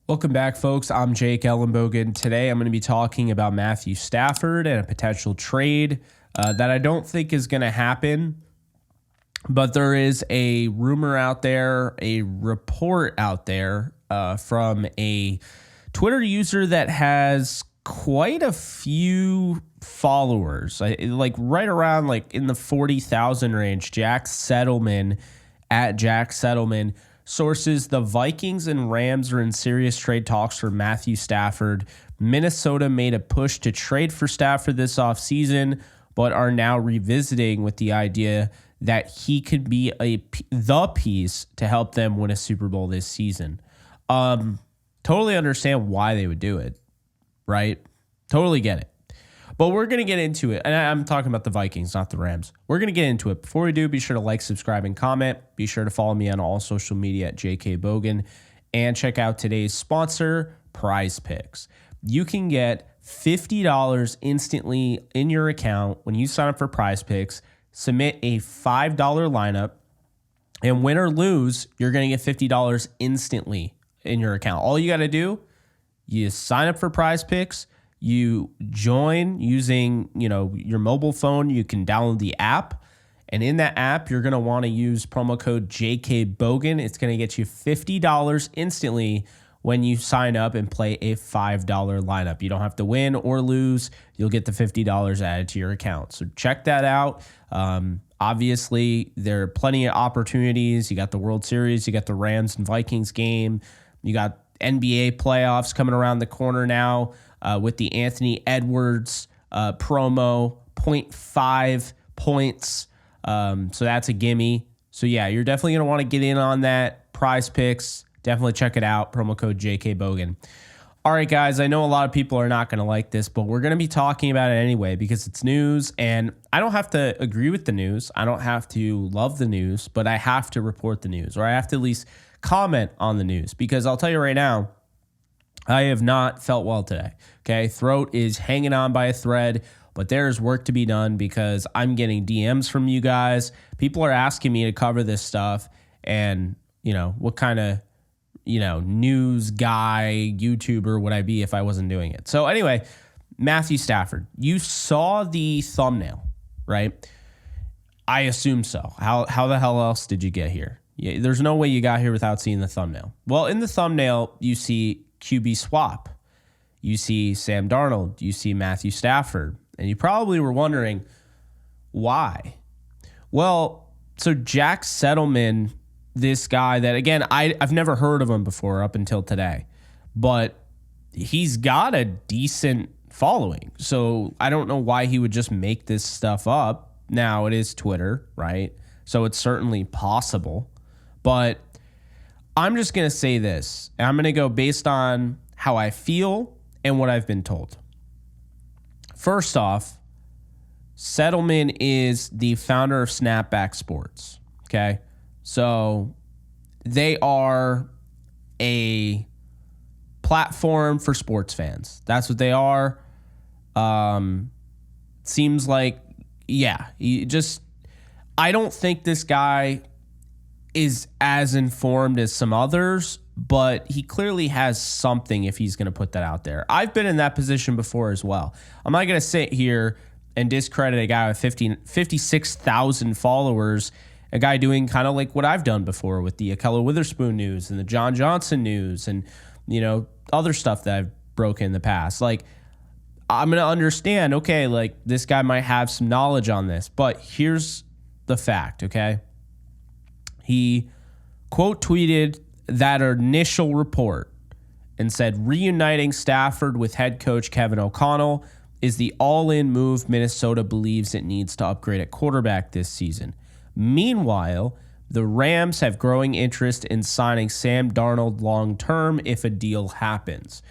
Welcome back, folks. I'm Jake ELLENBOGEN. Today, I'm going to be talking about Matthew Stafford and a potential trade that I don't think is going to happen. But there is a rumor out there, a report out there from a Twitter user that has quite a few followers, like right around like in the 40,000 range. Jack Settleman at Jack Settleman sources the Vikings and Rams are in serious trade talks for Matthew Stafford. Minnesota made a push to trade for Stafford this offseason, but are now revisiting with the idea that he could be the piece to help them win a Super Bowl this season. Totally understand why they would do it, right? Totally get it. But we're going to get into it. And I'm talking about the Vikings, not the Rams. We're going to get into it. Before we do, be sure to like, subscribe, and comment. Be sure to follow me on all social media at JKBogan. And check out today's sponsor, Prize Picks. You can get $50 instantly in your account when you sign up for Prize Picks. Submit a $5 lineup. And win or lose, you're going to get $50 instantly in your account. All you got to do, you sign up for Prize Picks. You join using, your mobile phone. You can download the app. And in that app, you're going to want to use promo code JKBogan. It's going to get you $50 instantly when you sign up and play a $5 lineup. You don't have to win or lose. You'll get the $50 added to your account. So check that out. Obviously, there are plenty of opportunities. You got the World Series. You got the Rams and Vikings game. You got NBA playoffs coming around the corner now. With the Anthony Edwards promo, 0.5 points. So that's a gimme. So, yeah, you're definitely going to want to get in on that. Prize Picks, definitely check it out. Promo code JKBogan. All right, guys, I know a lot of people are not going to like this, but we're going to be talking about it anyway because it's news. And I don't have to agree with the news. I don't have to love the news, but I have to report the news, or I have to at least comment on the news, because I'll tell you right now, I have not felt well today. Okay. Throat is hanging on by a thread, but there's work to be done because I'm getting DMs from you guys. People are asking me to cover this stuff, and, what kind of, news guy, YouTuber would I be if I wasn't doing it? So anyway, Matthew Stafford, you saw the thumbnail, right? I assume so. How the hell else did you get here? Yeah, there's no way you got here without seeing the thumbnail. Well, in the thumbnail, you see QB swap. You see Sam Darnold. You see Matthew Stafford. And you probably were wondering why. Well, so Jack Settleman, this guy that, again, I've never heard of him before up until today, but he's got a decent following. So I don't know why he would just make this stuff up. Now, it is Twitter, right? So it's certainly possible. But I'm just going to say this, and I'm going to go based on how I feel and what I've been told. First off, Settleman is the founder of Snapback Sports, okay? So they are a platform for sports fans. That's what they are. Seems like, I don't think this guy is as informed as some others, but he clearly has something if he's going to put that out there. I've been in that position before as well. I'm not going to sit here and discredit a guy with 56,000 followers, a guy doing kind of like what I've done before with the Ahkello Witherspoon news and the John Johnson news and, other stuff that I've broken in the past. Like, I'm going to understand, okay, like this guy might have some knowledge on this, but here's the fact, okay? He quote tweeted that initial report and said, reuniting Stafford with head coach Kevin O'Connell is the all-in move Minnesota believes it needs to upgrade at quarterback this season. Meanwhile, the Rams have growing interest in signing Sam Darnold long-term if a deal happens.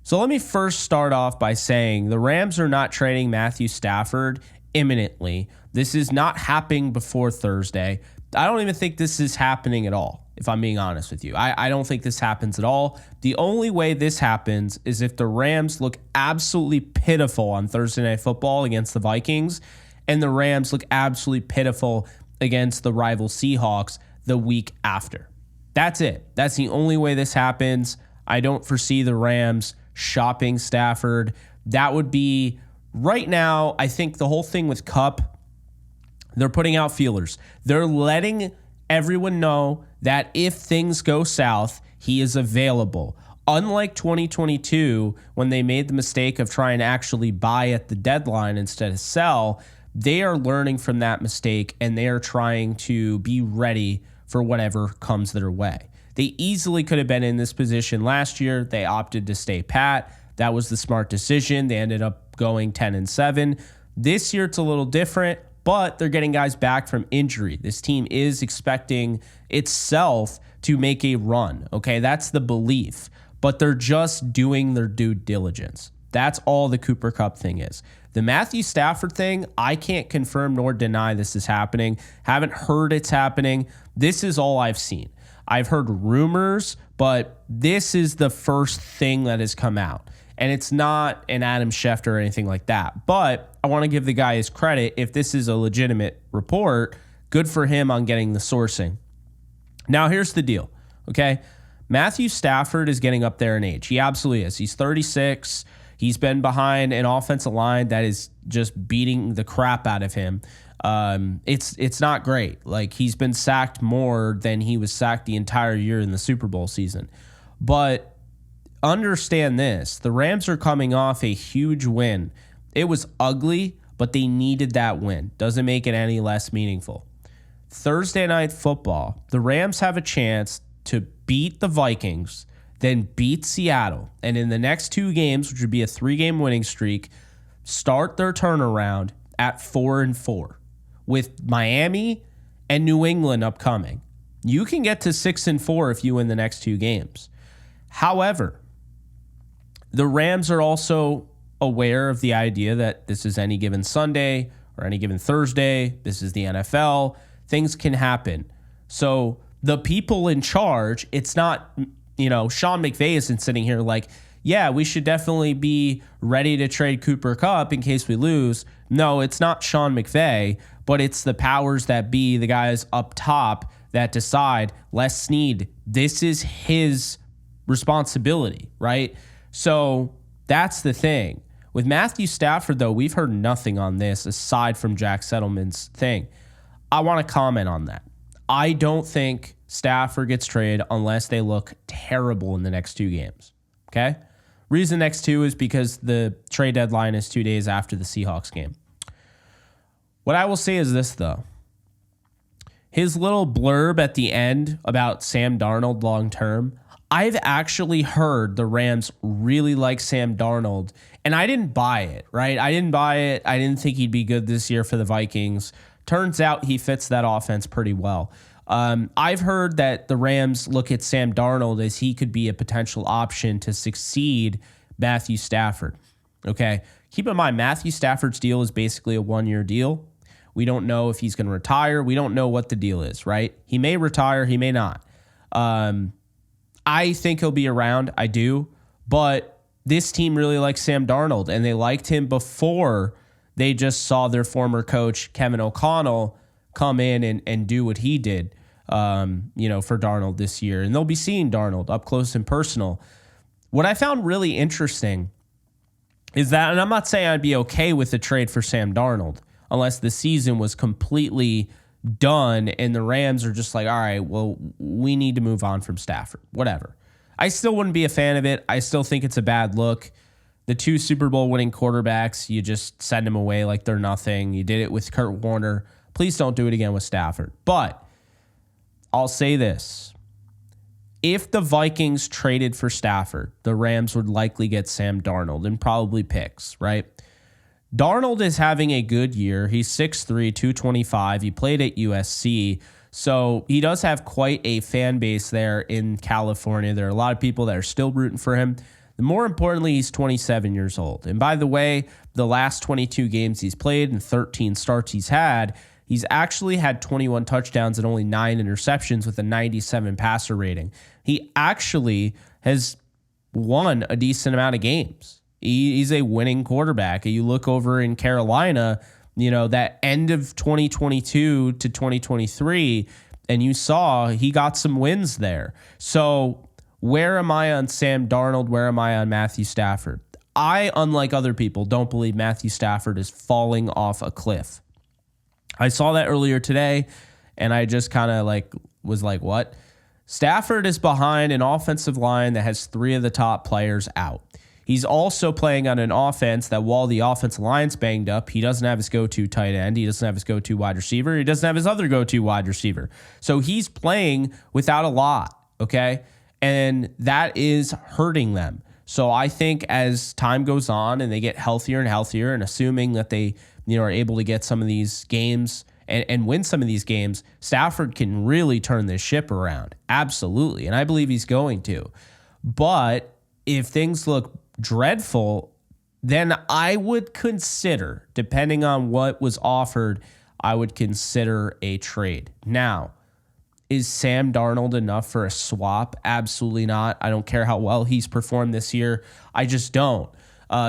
So let me first start off by saying the Rams are not trading Matthew Stafford imminently. This is not happening before Thursday. I don't even think this is happening at all, if I'm being honest with you. I don't think this happens at all. The only way this happens is if the Rams look absolutely pitiful on Thursday Night Football against the Vikings, and the Rams look absolutely pitiful against the rival Seahawks the week after. That's it. That's the only way this happens. I don't foresee the Rams shopping Stafford. That would be right now. I think the whole thing with Kupp, they're putting out feelers. They're letting everyone know that if things go south, he is available. Unlike 2022, when they made the mistake of trying to actually buy at the deadline instead of sell, they are learning from that mistake and they are trying to be ready for whatever comes their way. They easily could have been in this position last year. They opted to stay pat. That was the smart decision. They ended up going 10-7. This year it's a little different, but they're getting guys back from injury. This team is expecting itself to make a run. Okay, that's the belief. But they're just doing their due diligence. That's all the Cooper Kupp thing is. The Matthew Stafford thing, I can't confirm nor deny this is happening. Haven't heard it's happening. This is all I've seen. I've heard rumors, but this is the first thing that has come out. And it's not an Adam Schefter or anything like that. But I want to give the guy his credit. If this is a legitimate report, good for him on getting the sourcing. Now, here's the deal, okay? Matthew Stafford is getting up there in age. He absolutely is. He's 36. He's been behind an offensive line that is just beating the crap out of him. It's not great. Like, he's been sacked more than he was sacked the entire year in the Super Bowl season. But understand this. The Rams are coming off a huge win. It was ugly, but they needed that win. Doesn't make it any less meaningful. Thursday Night Football, the Rams have a chance to beat the Vikings, then beat Seattle, and in the next 2 games, which would be a 3-game winning streak, start their turnaround at 4-4 with Miami and New England upcoming. You can get to 6-4 if you win the next 2 games. However, the Rams are also aware of the idea that this is any given Sunday or any given Thursday. This is the NFL. Things can happen. So the people in charge, it's not, Sean McVay isn't sitting here like, yeah, we should definitely be ready to trade Cooper Kupp in case we lose. No, it's not Sean McVay, but it's the powers that be, the guys up top that decide, Les Snead, this is his responsibility, right? So that's the thing. With Matthew Stafford, though, we've heard nothing on this aside from Jack Settleman's thing. I want to comment on that. I don't think Stafford gets traded unless they look terrible in the next 2 games. Okay? Reason next 2 is because the trade deadline is 2 days after the Seahawks game. What I will say is this, though. His little blurb at the end about Sam Darnold long term, I've actually heard the Rams really like Sam Darnold, and I didn't buy it, right? I didn't buy it. I didn't think he'd be good this year for the Vikings. Turns out he fits that offense pretty well. I've heard that the Rams look at Sam Darnold as he could be a potential option to succeed Matthew Stafford. Okay, keep in mind, Matthew Stafford's deal is basically a 1-year deal. We don't know if he's going to retire. We don't know what the deal is, right? He may retire. He may not. I think he'll be around. I do. But this team really likes Sam Darnold, and they liked him before they just saw their former coach, Kevin O'Connell, come in and do what he did, for Darnold this year. And they'll be seeing Darnold up close and personal. What I found really interesting is that, and I'm not saying I'd be okay with the trade for Sam Darnold unless the season was completely done and the Rams are just like, all right, well, we need to move on from Stafford, whatever. I still wouldn't be a fan of it. I still think it's a bad look. The 2 Super Bowl winning quarterbacks, you just send them away like they're nothing. You did it with Kurt Warner. Please don't do it again with Stafford. But I'll say this. If the Vikings traded for Stafford, the Rams would likely get Sam Darnold and probably picks, right? Darnold is having a good year. He's 6'3", 225. He played at USC. So he does have quite a fan base there in California. There are a lot of people that are still rooting for him. More importantly, he's 27 years old. And by the way, the last 22 games he's played and 13 starts he's actually had 21 touchdowns and only 9 interceptions with a 97 passer rating. He actually has won a decent amount of games. He's a winning quarterback. You look over in Carolina, that end of 2022 to 2023, and you saw he got some wins there. So Where am I on Sam Darnold? Where am I on Matthew Stafford? I, unlike other people, don't believe Matthew Stafford is falling off a cliff. I saw that earlier today, and I just kind of was like, what? Stafford is behind an offensive line that has 3 of the top players out. He's also playing on an offense that, while the offensive line's banged up, he doesn't have his go-to tight end. He doesn't have his go-to wide receiver. He doesn't have his other go-to wide receiver. So he's playing without a lot, okay? And that is hurting them. So I think as time goes on and they get healthier and healthier, and assuming that they are able to get some of these games and win some of these games, Stafford can really turn this ship around. Absolutely. And I believe he's going to. But if things look dreadful, then I would consider, depending on what was offered, I would consider a trade. Now, is Sam Darnold enough for a swap? Absolutely not. I don't care how well he's performed this year. I just don't.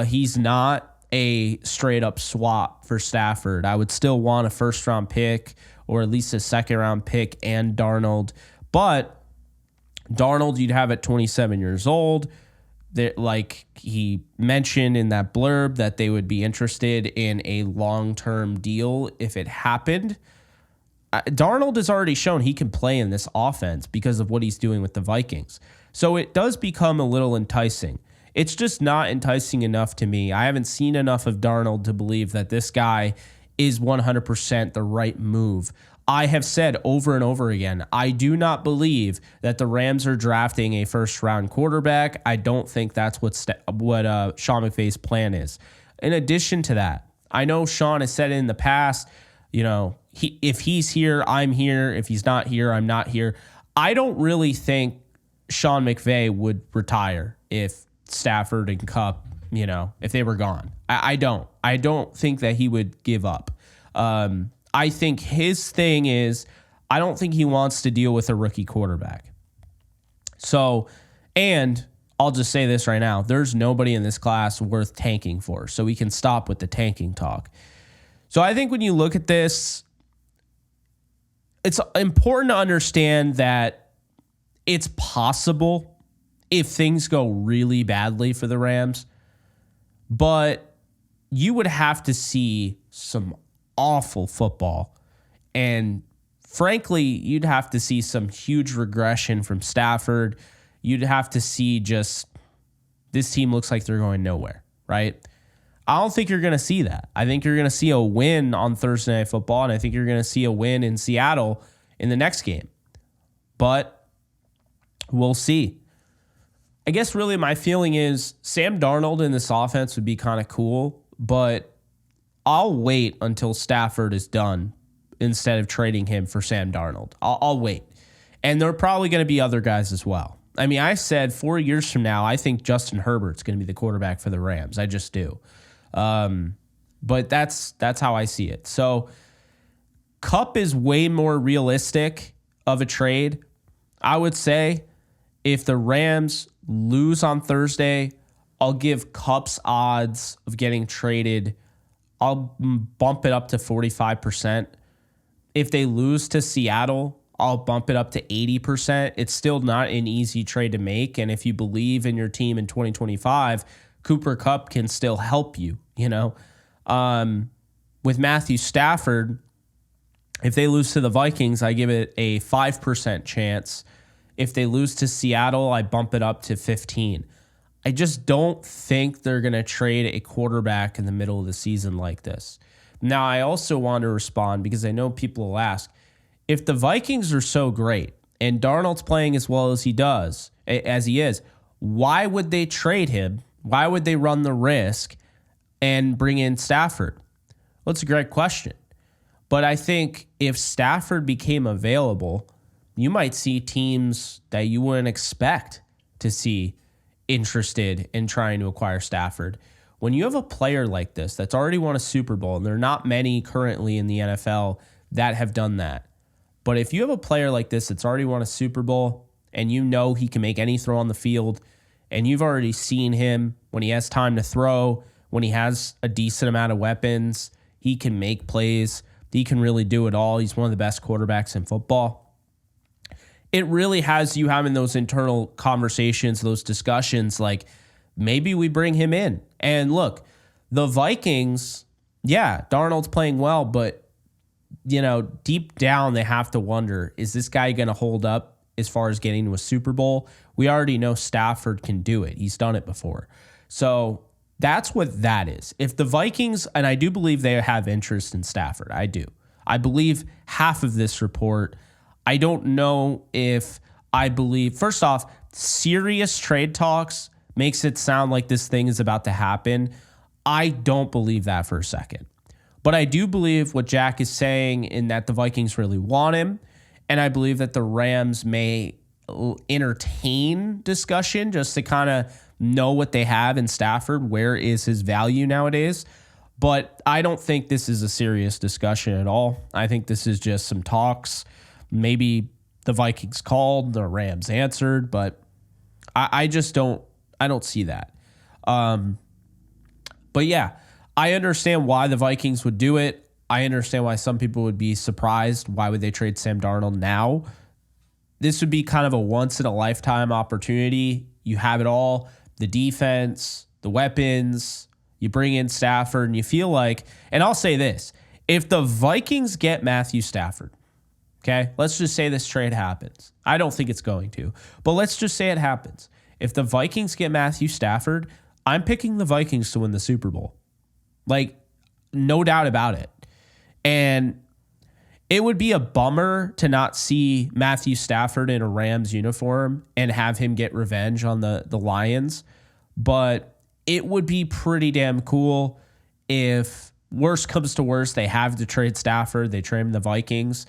He's not a straight up swap for Stafford. I would still want a first round pick or at least a second round pick and Darnold. But Darnold, you'd have at 27 years old. Like he mentioned in that blurb that they would be interested in a long-term deal if it happened. Darnold has already shown he can play in this offense because of what he's doing with the Vikings. So it does become a little enticing. It's just not enticing enough to me. I haven't seen enough of Darnold to believe that this guy is 100% the right move. I have said over and over again, I do not believe that the Rams are drafting a first-round quarterback. I don't think that's what Sean McVay's plan is. In addition to that, I know Sean has said in the past, if he's here, I'm here. If he's not here, I'm not here. I don't really think Sean McVay would retire if Stafford and Kupp, if they were gone. I don't think that he would give up. I think his thing is, I don't think he wants to deal with a rookie quarterback. So, and I'll just say this right now, there's nobody in this class worth tanking for. So we can stop with the tanking talk. So I think when you look at this, it's important to understand that it's possible if things go really badly for the Rams, but you would have to see some awful football. And frankly, you'd have to see some huge regression from Stafford. You'd have to see just this team looks like they're going nowhere, right? I don't think you're going to see that. I think you're going to see a win on Thursday Night Football, and I think you're going to see a win in Seattle in the next game. But we'll see. I guess really my feeling is Sam Darnold in this offense would be kind of cool, but I'll wait until Stafford is done instead of trading him for Sam Darnold. I'll wait. And there are probably going to be other guys as well. I mean, I said 4 years from now, I think Justin Herbert's going to be the quarterback for the Rams. I just do. But that's how I see it. So Kupp is way more realistic of a trade. I would say if the Rams lose on Thursday, I'll give Kupp's odds of getting traded, I'll bump it up to 45%. If they lose to Seattle, I'll bump it up to 80%. It's still not an easy trade to make. And if you believe in your team in 2025, Cooper Kupp can still help you, With Matthew Stafford, if they lose to the Vikings, I give it a 5% chance. If they lose to Seattle, I bump it up to 15%. I just don't think they're going to trade a quarterback in the middle of the season like this. Now, I also want to respond because I know people will ask, if the Vikings are so great and Darnold's playing as well as he is, why would they trade him? Why would they run the risk and bring in Stafford? Well, it's a great question. But I think if Stafford became available, you might see teams that you wouldn't expect to see interested in trying to acquire Stafford. When you have a player like this that's already won a Super Bowl, and there are not many currently in the NFL that have done that, but if you have a player like this that's already won a Super Bowl and he can make any throw on the field, and you've already seen him when he has time to throw, when he has a decent amount of weapons, he can make plays, he can really do it all. He's one of the best quarterbacks in football. it really has you having those internal conversations, those discussions, like maybe we bring him in. And look, the Vikings, yeah, Darnold's playing well, but deep down they have to wonder, is this guy going to hold up as far as getting to a Super Bowl? We already know Stafford can do it. He's done it before. So that's what that is. If the Vikings, and I do believe they have interest in Stafford, I do. I believe half of this report. I don't know if I believe, first off, serious trade talks makes it sound like this thing is about to happen. I don't believe that for a second. But I do believe what Jack is saying in that the Vikings really want him. And I believe that the Rams may entertain discussion just to kind of know what they have in Stafford. Where is his value nowadays? But I don't think this is a serious discussion at all. I think this is just some talks. Maybe the Vikings called, the Rams answered, but I just don't see that. But yeah, I understand why the Vikings would do it. I understand why some people would be surprised. Why would they trade Sam Darnold now? This would be kind of a once-in-a-lifetime opportunity. You have it all, the defense, the weapons, you bring in Stafford, and you feel like, and I'll say this, if the Vikings get Matthew Stafford, okay, let's just say this trade happens. I don't think it's going to, but let's just say it happens. If the Vikings get Matthew Stafford, I'm picking the Vikings to win the Super Bowl. Like, no doubt about it. And it would be a bummer to not see Matthew Stafford in a Rams uniform and have him get revenge on the Lions. But it would be pretty damn cool if worst comes to worst, they have to trade Stafford, they trade him the Vikings,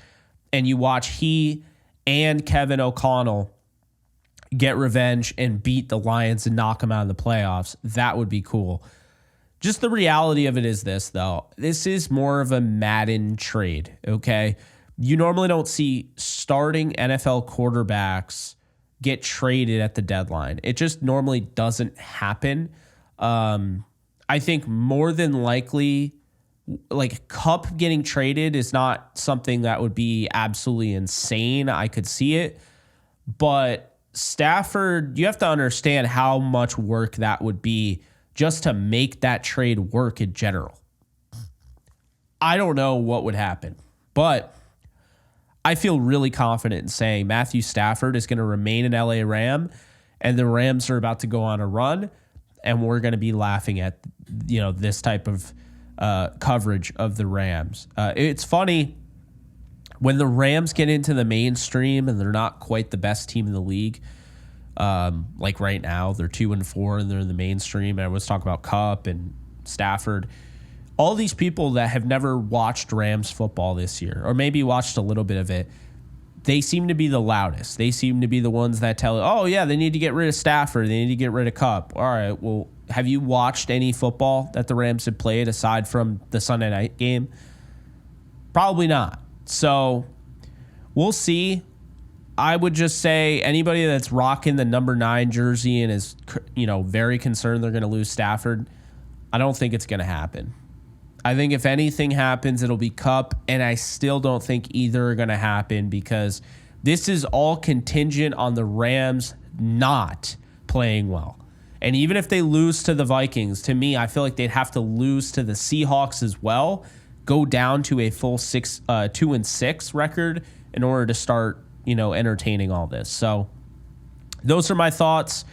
and you watch he and Kevin O'Connell get revenge and beat the Lions and knock them out of the playoffs. That would be cool. Just the reality of it is this, though. This is more of a Madden trade, okay? You normally don't see starting NFL quarterbacks get traded at the deadline. It just normally doesn't happen. I think more than likely, like Kupp getting traded is not something that would be absolutely insane. I could see it. But Stafford, you have to understand how much work that would be just to make that trade work in general. I don't know what would happen, but I feel really confident in saying Matthew Stafford is going to remain an LA Ram, and the Rams are about to go on a run, and we're going to be laughing at this type of coverage of the Rams. It's funny when the Rams get into the mainstream and they're not quite the best team in the league. Like right now, they're 2-4 and they're in the mainstream. And I was talking about Kupp and Stafford. All these people that have never watched Rams football this year, or maybe watched a little bit of it, they seem to be the loudest. They seem to be the ones that tell, oh yeah, they need to get rid of Stafford. They need to get rid of Kupp. All right, well, have you watched any football that the Rams have played aside from the Sunday night game? Probably not. So we'll see. I would just say anybody that's rocking the number 9 jersey and is, very concerned they're going to lose Stafford, I don't think it's going to happen. I think if anything happens, it'll be Kupp, and I still don't think either are going to happen because this is all contingent on the Rams not playing well. And even if they lose to the Vikings, to me, I feel like they'd have to lose to the Seahawks as well, go down to a full 2-6 record in order to start entertaining all this. So those are my thoughts.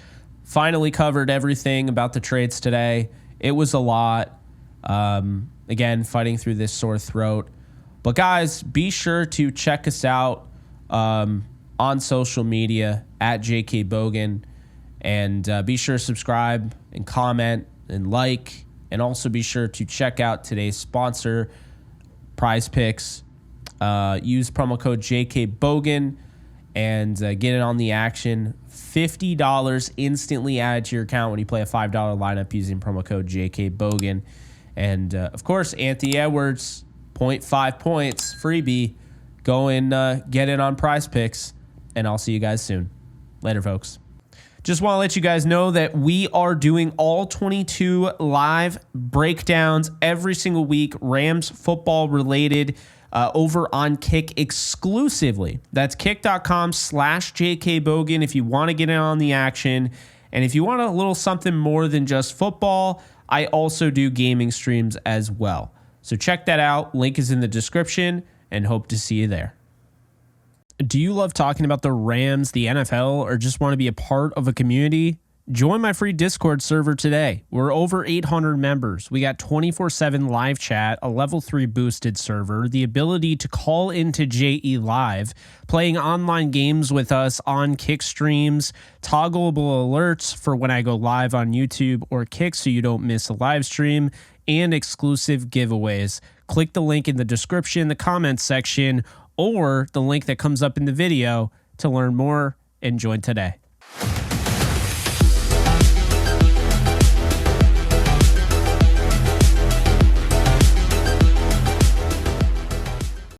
Finally covered everything about the trades today. It was a lot. Again, fighting through this sore throat. But guys, be sure to check us out on social media at JK Bogan. And be sure to subscribe and comment and like. And also be sure to check out today's sponsor, Prize Picks. Use promo code JK Bogan and get in on the action. $50 instantly added to your account when you play a $5 lineup using promo code JK Bogan. And, of course, Anthony Edwards, 0.5 points, freebie. Go and get in on Prize Picks, and I'll see you guys soon. Later, folks. Just want to let you guys know that we are doing all 22 live breakdowns every single week, Rams football related. over on Kick exclusively. That's kick.com/JKBogan if you want to get in on the action. And if you want a little something more than just football, I also do gaming streams as well. So check that out. Link is in the description, and hope to see you there. Do you love talking about the Rams, the NFL, or just want to be a part of a community? Join my free Discord server today. We're over 800 members. We got 24/7 live chat, a level 3 boosted server, the ability to call into JE Live, playing online games with us on Kick streams, toggleable alerts for when I go live on YouTube or Kick so you don't miss a live stream, and exclusive giveaways. Click the link in the description, the comments section, or the link that comes up in the video to learn more and join today.